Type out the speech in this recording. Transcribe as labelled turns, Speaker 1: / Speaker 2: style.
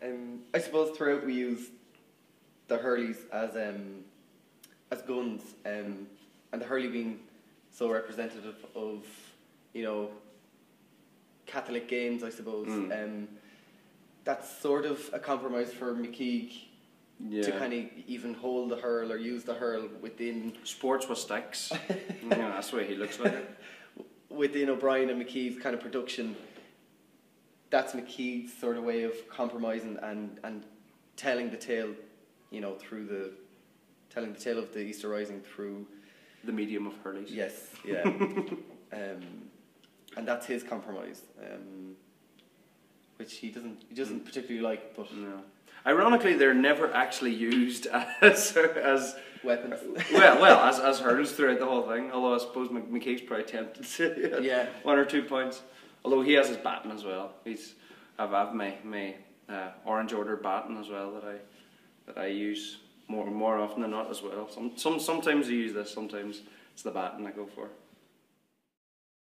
Speaker 1: I suppose throughout we use the hurleys as guns, and the hurley being so representative of, you know, Catholic games, I suppose. That's sort of a compromise for McKeague to kind of even hold the hurl or use the hurl within
Speaker 2: sports with sticks. That's the way he looks like it.
Speaker 1: Within O'Brien and McKeague's kind of production. That's McKeague's sort of way of compromising and telling the tale, you know, telling the tale of the Easter Rising through
Speaker 2: the medium of hurleys.
Speaker 1: Yes, yeah. And that's his compromise, which he doesn't particularly like. But
Speaker 2: no. Ironically, they're never actually used as
Speaker 1: weapons.
Speaker 2: as hurls throughout the whole thing. Although I suppose McKeague's probably tempted to 1 or 2 points. Although he has his baton as well. I've my Orange Order baton as well that I use more often than not as well. Sometimes I use this. Sometimes it's the baton I go for.